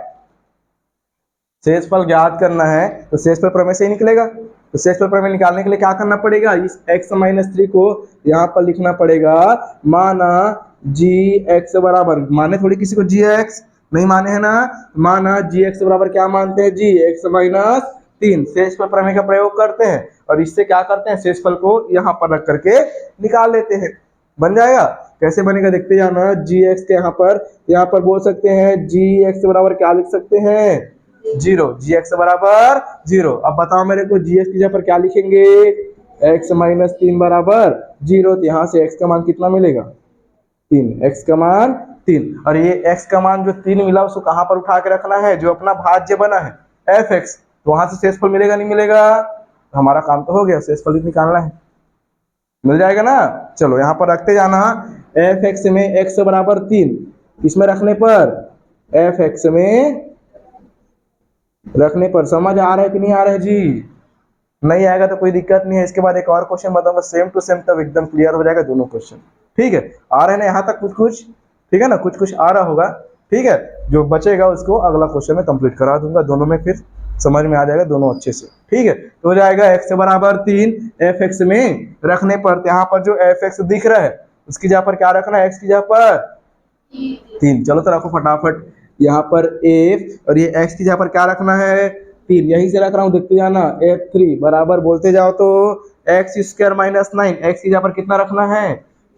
शेषफल ज्ञात करना है तो शेषफल प्रमेय से ही निकलेगा। तो शेषफल प्रमेय निकालने के लिए क्या करना पड़ेगा? इस x माइनस 3 को यहाँ पर लिखना पड़ेगा माना जी एक्स बराबर, माने थोड़ी किसी को जी एक्स नहीं माने है ना, माना जी एक्स बराबर क्या मानते हैं जी? एक्स माइनस 3 शेषफल प्रमेय का प्रयोग करते हैं और इससे क्या करते हैं, शेषफल को यहाँ पर रख करके निकाल लेते हैं। बन जाएगा। कैसे बनेगा देखते जाना। जी एक्स के यहाँ पर बोल सकते हैं जी एक्स बराबर क्या लिख सकते हैं, 0। जी एक्स बराबर 0। अब बताओ मेरे को जी एक्स की जगह पर क्या लिखेंगे, x माइनस 3 बराबर 0। तो यहाँ से x का मान कितना मिलेगा, 3। x का मान 3। और ये x का मान जो 3 मिला उसको कहाँ पर उठा के रखना है, जो अपना भाज्य बना है f(x), तो वहां से शेषफल मिलेगा नहीं मिलेगा, हमारा काम तो हो गया, शेषफल निकालना है, मिल जाएगा ना। चलो यहाँ पर रखते जाना। f(x) में x बराबर 3, इसमें रखने पर f(x) में रखने पर समझ आ रहा है कि नहीं आ रहा है जी, नहीं आएगा तो कोई दिक्कत नहीं है। इसके बाद एक और क्वेश्चन बताऊंगा सेम टू सेम, तब एकदम क्लियर हो जाएगा दोनों क्वेश्चन। ठीक है, आ रहे हैं यहाँ तक कुछ, ठीक है ना, कुछ आ रहा होगा। ठीक है, जो बचेगा उसको अगला क्वेश्चन में कंप्लीट करा दूंगा, दोनों में फिर समझ में आ जाएगा दोनों अच्छे से। ठीक है, तो हो जाएगा x बराबर 3, f(x) में रखने पर यहाँ पर जो f(x) दिख रहा है उसकी जगह पर क्या रखना है, x की जगह पर 3। चलो तो रखो फटाफट यहाँ पर f, और ये x की जगह पर क्या रखना है, 3। यहीं से रख रहा हूँ, देखते जाना। f3 बराबर बोलते जाओ तो x स्क्वायर माइनस 9, x की जगह पर कितना रखना है,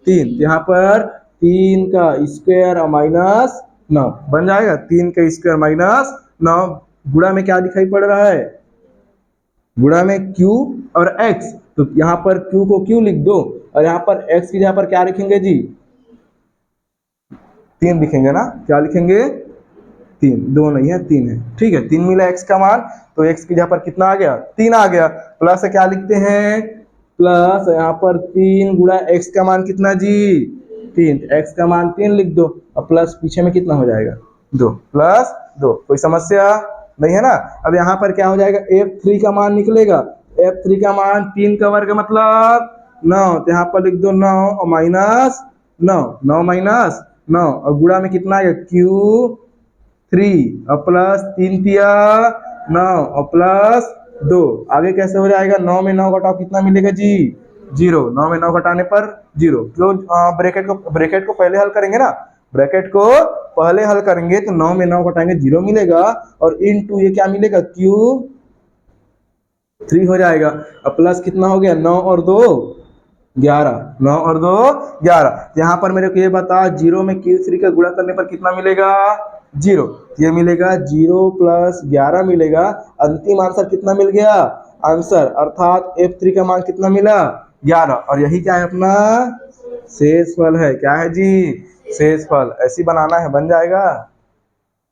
3। यहाँ पर 3 का स्क्वायर माइनस 9 बन जाएगा, 3 का स्क्वायर माइनस 9। गुणा में क्या दिखाई पड़ रहा है, गुणा में q और x, तो यहाँ पर q को q लिख दो और यहाँ पर x की जगह पर क्या लिखेंगे जी, 3 लिखेंगे ना, क्या लिखेंगे, 3, 2 नहीं है 3 है। ठीक है, 3 मिला x का मान, तो x की जगह पर कितना आ गया, 3 आ गया। प्लस क्या लिखते हैं, प्लस यहाँ पर 3 गुणा x का मान कितना जी, 3, x का मान 3 लिख दो और प्लस पीछे में कितना हो जाएगा, 2 प्लस 2। कोई समस्या नहीं है ना। अब यहाँ पर क्या हो जाएगा, f3 का मान निकलेगा, f3 का मान 3 का वर्ग मतलब 9, तो यहाँ पर लिख दो 9 और माइनस 9, 9 माइनस 9 और गुणा में कितना आएगा, q3 और प्लस 3 तिया 9 और प्लस 2। आगे कैसे हो जाएगा, 9 में 9 घटाओ कितना मिलेगा जी, 0। 9 में 9 घटाने पर 0। क्यों, ब्रैकेट को पहले हल करेंगे ना, ब्रैकेट को पहले हल करेंगे तो 9 में 9 घटाएंगे 0 मिलेगा और इनटू ये क्या मिलेगा, q3 हो जाएगा। अब प्लस कितना हो गया, 9 और 2 11, 9 और 2 11। यहाँ पर मेरे को ये बता, 0 में q3 का गुणा करने पर कितना मिलेगा, 0। ये मिलेगा 0 प्लस 11 मिलेगा। अंतिम आंसर कितना मिल गया, आंसर अर्थात f3 का मान कितना मिला, 11। और यही क्या है, अपना शेषफल है। क्या है जी, शेषफल। ऐसी बनाना है, बन जाएगा।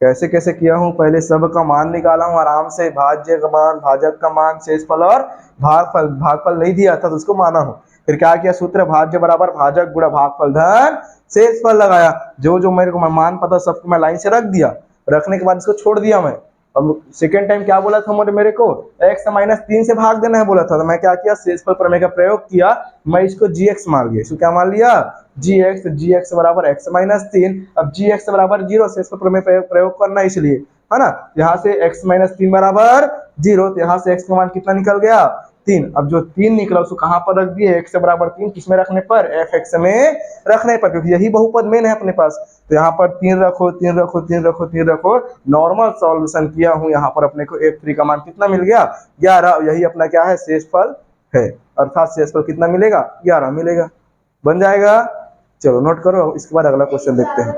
कैसे कैसे किया हूँ, पहले सब का मान निकाला हूँ आराम से, भाज्य का मान, भाजक का मान, शेषफल और भागफल। भागफल नहीं दिया था तो उसको माना हूँ। फिर क्या किया, सूत्र भाज्य बराबर भाजक गुणा भागफल धन शेषफल लगाया। जो जो मेरे को मान पता सबको मैं लाइन से रख दिया, रखने के बाद इसको छोड़ दिया मैं। अब सेकेंड टाइम क्या बोला था मेरे को, x माइनस 3 से भाग देना है बोला था, तो मैं क्या किया, शेषफल प्रमेय का प्रयोग किया। मैं इसको gx मान लिया। इसको क्या मान लिया, gx बराबर x माइनस 3। अब gx बराबर 0, शेषफल प्रमेय प्रयोग करना है इसलिए, है ना। यहाँ से x माइनस 3 बराबर 0, तो यहाँ से x का मान कितना निकल गया, 3। अब जो 3 निकला उसको कहाँ पर रख दिए, x बराबर 3 किसमें रखने पर, f(x) में रखने पर, क्योंकि यही बहुपद मेन है अपने पास। तो यहाँ पर 3 रखो, 3 रखो, 3 रखो, 3 रखो, नॉर्मल सॉल्यूशन किया हूँ। यहाँ पर अपने को f3 का मान कितना मिल गया, 11। यही अपना क्या है, शेषफल है, अर्थात शेषफल कितना मिलेगा, 11 मिलेगा। बन जाएगा। चलो नोट करो, इसके बाद अगला क्वेश्चन देखते हैं।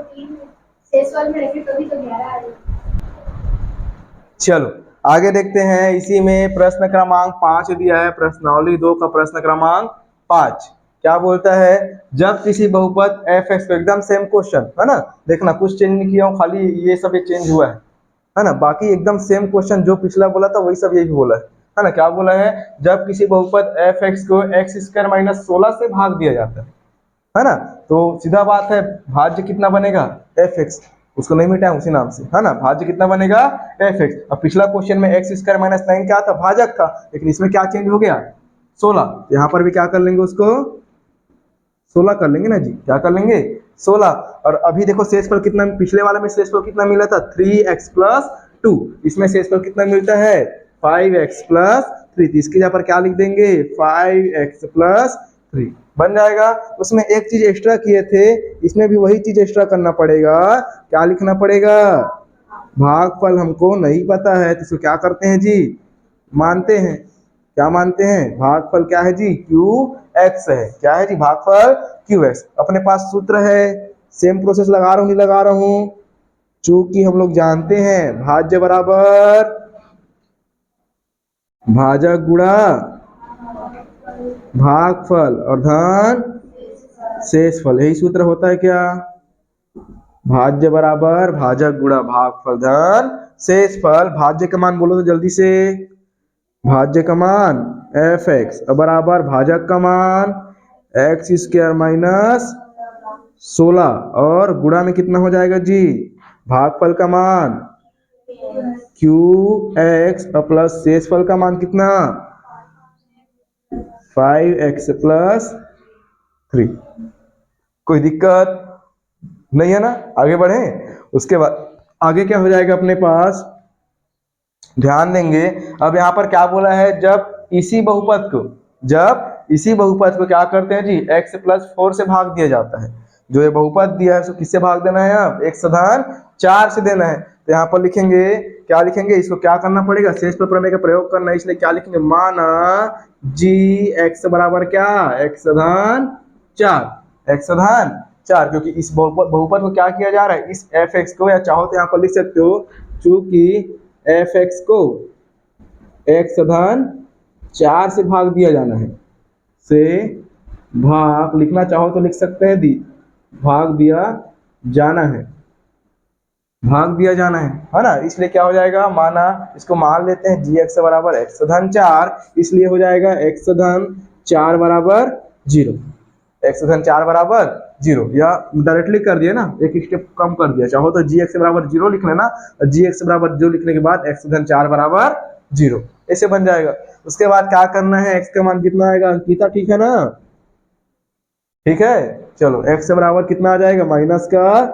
शेषफल में रखे तभी तो 11 आ जाएगा। चलो आगे देखते हैं। इसी में प्रश्न क्रमांक 5 दिया है, प्रश्नावली 2 का प्रश्न क्रमांक 5। क्या बोलता है, जब किसी बहुपद f(x) को, एकदम सेम क्वेश्चन है ना, देखना कुछ चेंज नहीं किया हूँ, खाली ये सब ये चेंज हुआ है ना, बाकी एकदम सेम क्वेश्चन जो पिछला बोला था वही सब ये भी बोला है ना। क्या बोला है, जब किसी बहुपद f(x) को x स्क्वायर माइनस 16 से भाग दिया जाता है ना, तो सीधा बात है, भाज्य कितना बनेगा, f(x), उसको नहीं मिटाएं उसी नाम से, है ना। भाज्य कितना बनेगा, f(x). अब पिछला क्वेश्चन में x स्क्वायर माइनस 9 क्या था, भाजक था, लेकिन इसमें क्या चेंज हो गया, 16। यहाँ पर भी क्या कर लेंगे, उसको 16 कर लेंगे ना जी, क्या कर लेंगे, 16। और अभी देखो शेषफल कितना, पिछले वाले में शेषफल कितना मिला था, 3x प्लस 2। इसमें शेषफल कितना मिलता है, 5x प्लस 3। इसकी जगह पर क्या लिख देंगे, 5x प्लस 3 बन जाएगा। उसमें एक चीज एक्स्ट्रा किए थे, इसमें भी वही चीज एक्स्ट्रा करना पड़ेगा। क्या लिखना पड़ेगा, भागफल हमको नहीं पता है, तो इसको क्या करते हैं जी, मानते हैं, क्या मानते हैं, भागफल क्या है जी, क्यू एक्स है, क्या है जी, भागफल क्यू एक्स। अपने पास सूत्र है, सेम प्रोसेस लगा रहा हूं नहीं लगा रहा हूं, चूंकि हम लोग जानते हैं भाज्य बराबर भाजक गुणा भागफल और धन शेषफल, यही सूत्र होता है क्या, भाज्य बराबर भाजक गुणा भागफल धन शेषफल। भाज्य का मान बोलो तो जल्दी से, भाज्य का मान एफ एक्स बराबर भाजक का मान एक्स स्क्वायर माइनस 16 और गुणा में कितना हो जाएगा जी, भागफल का मान क्यू एक्स प्लस शेषफल का मान कितना 5x प्लस 3। कोई दिक्कत नहीं है ना, आगे बढ़े। उसके बाद आगे क्या हो जाएगा अपने पास, ध्यान देंगे। अब यहाँ पर क्या बोला है, जब इसी बहुपद को क्या करते हैं जी, x प्लस 4 से भाग दिया जाता है। जो ये बहुपद दिया है उसको किससे भाग देना है, अब x धन 4 से देना है। तो यहाँ पर लिखेंगे, क्या लिखेंगे, इसको क्या करना पड़ेगा, शेषफल प्रमेय का प्रयोग करना है, इसलिए क्या लिखेंगे, माना जी x बराबर क्या, x धन 4, क्योंकि इस बहुपद को क्या किया जा रहा है, इस fx को, या चाहो तो यहाँ पर लिख सकते हो, चूंकि fx को x धन 4 से भाग दिया जाना है, से भाग लिखना चाहो तो लिख सकते हैं, भाग दिया जाना है, है ना। इसलिए क्या हो जाएगा, माना इसको मान लेते हैं जी एक्स बराबर x धन 4, इसलिए हो जाएगा x धन 4 बराबर 0, x धन 4 बराबर 0, या डायरेक्टली कर दिया ना, एक स्टेप कम कर दिया, चाहो तो जी एक्स बराबर 0 लिख लेना, जी एक्स बराबर 0 लिखने के बाद x धन 4 बराबर 0 ऐसे बन जाएगा। उसके बाद क्या करना है, x का मान कितना आएगा अंकिता, ठीक है ना, ठीक है, चलो x बराबर कितना आ जाएगा, माइनस का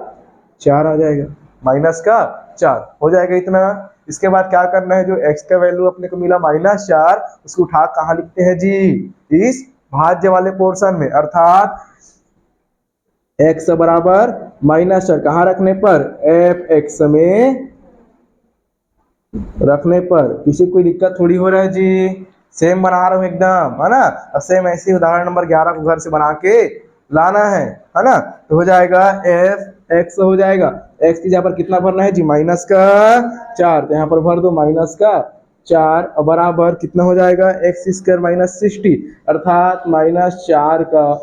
4 आ जाएगा, माइनस का 4 हो जाएगा इतना। इसके बाद क्या करना है, जो x का वैल्यू अपने को मिला -4, उसको उठा कहाँ लिखते हैं जी, इस भाज्य वाले पोर्शन में, अर्थात x बराबर -4 कहाँ रखने पर, fx में रखने पर। किसी कोई दिक्कत थोड़ी हो रहा है जी, सेम बना रहा हूं एकदम, है ना। और सेम ऐसे ही उदाहरण नंबर 11 को घर से बना के लाना है ना। तो हो जाएगा एफ एक्स, हो जाएगा एक्स की जगह पर कितना भरना है जी, माइनस का 4, तो यहाँ पर भर दो माइनस का 4 बराबर कितना हो जाएगा, एक्स स्क्वायर माइनस 60, अर्थात -4 का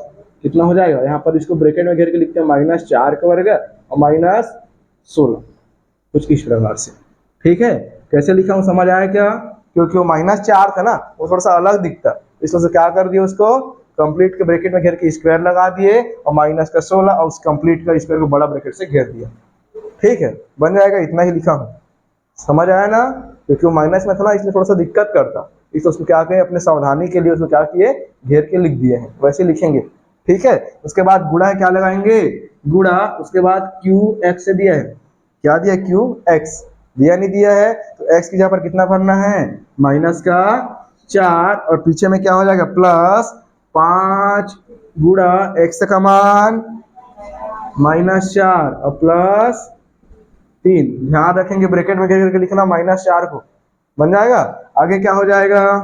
कितना हो जाएगा, यहाँ पर इसको ब्रैकेट में घेर के लिखते हैं -4 का वर्ग और -16, कुछ इस प्रकार से, ठीक है। कैसे लिखा हूँ समझ आया क्या, क्योंकि वो -4 था ना, वो थोड़ा सा अलग दिखता, इसलिए क्या कर दिया, उसको कंप्लीट के ब्रैकेट में घेर के स्क्वायर लगा दिए और -16 और उस कंप्लीट का स्क्वायर को बड़ा ब्रैकेट से घेर दिया, ठीक है, बन जाएगा। इतना ही लिखा हूँ, समझ आया ना, क्योंकि वो माइनस में था ना, इसलिए थोड़ा सा दिक्कत करता, इसलिए उसको क्या किए, अपने सावधानी के लिए उसको क्या किए, घेर के लिख दिए हैं, वैसे लिखेंगे, ठीक है। उसके बाद गुणा क्या लगाएंगे, गुणा, उसके बाद क्यू एक्स से दिया है, क्या दिया, क्यू एक्स दिया नहीं दिया है, तो x की जगह पर कितना भरना है, माइनस का 4 और पीछे में क्या हो जाएगा, +5 गुणा x का मान -4 और +3, ध्यान रखेंगे ब्रैकेट में घेर करके लिखना -4 को, बन जाएगा। आगे क्या हो जाएगा,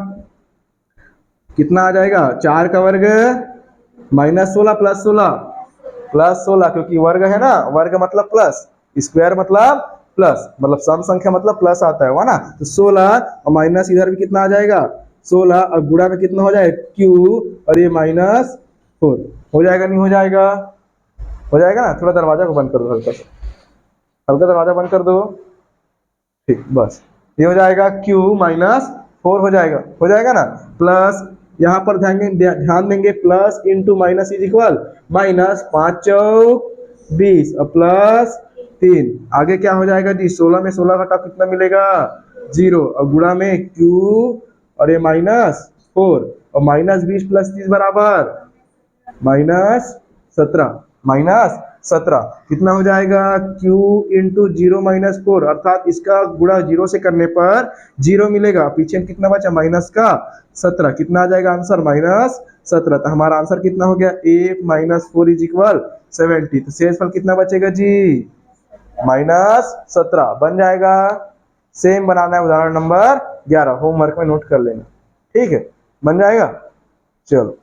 कितना आ जाएगा, 4 का वर्ग -16 +16 क्योंकि वर्ग है ना, वर्ग मतलब प्लस, स्क्वायर मतलब प्लस, मतलब सम संख्या मतलब प्लस आता है ना, तो 16 और माइनस इधर भी कितना आ जाएगा, 16 और गुणा में कितना हो जाएगा, क्यू और ये -4 हो जाएगा, नहीं हो जाएगा, हो जाएगा ना। थोड़ा दरवाजा को बंद कर दो, हल्का दरवाजा बंद कर दो, ठीक, बस ये हो जाएगा, क्यू -4 हो जाएगा ना, प्लस यहाँ पर ध्यान देंगे plus into minus is equal -5 चौक 20 और +3, आगे क्या हो जाएगा जी, 16 में 16 घटा कितना मिलेगा, 0 और गुणा में q और ये -4 और -20 + 30 बराबर -17 कितना हो जाएगा, q इंटू 0 -4, अर्थात इसका गुणा 0 से करने पर 0 मिलेगा, पीछे में कितना बचा, -17, कितना आ जाएगा आंसर, -17, तो हमारा आंसर कितना हो गया, 8 - 4 = 70, तो शेषफल कितना बचेगा जी, -17 बन जाएगा, सेम बनाना है उदाहरण नंबर 11, होमवर्क में नोट कर लेना, ठीक है, बन जाएगा। चलो।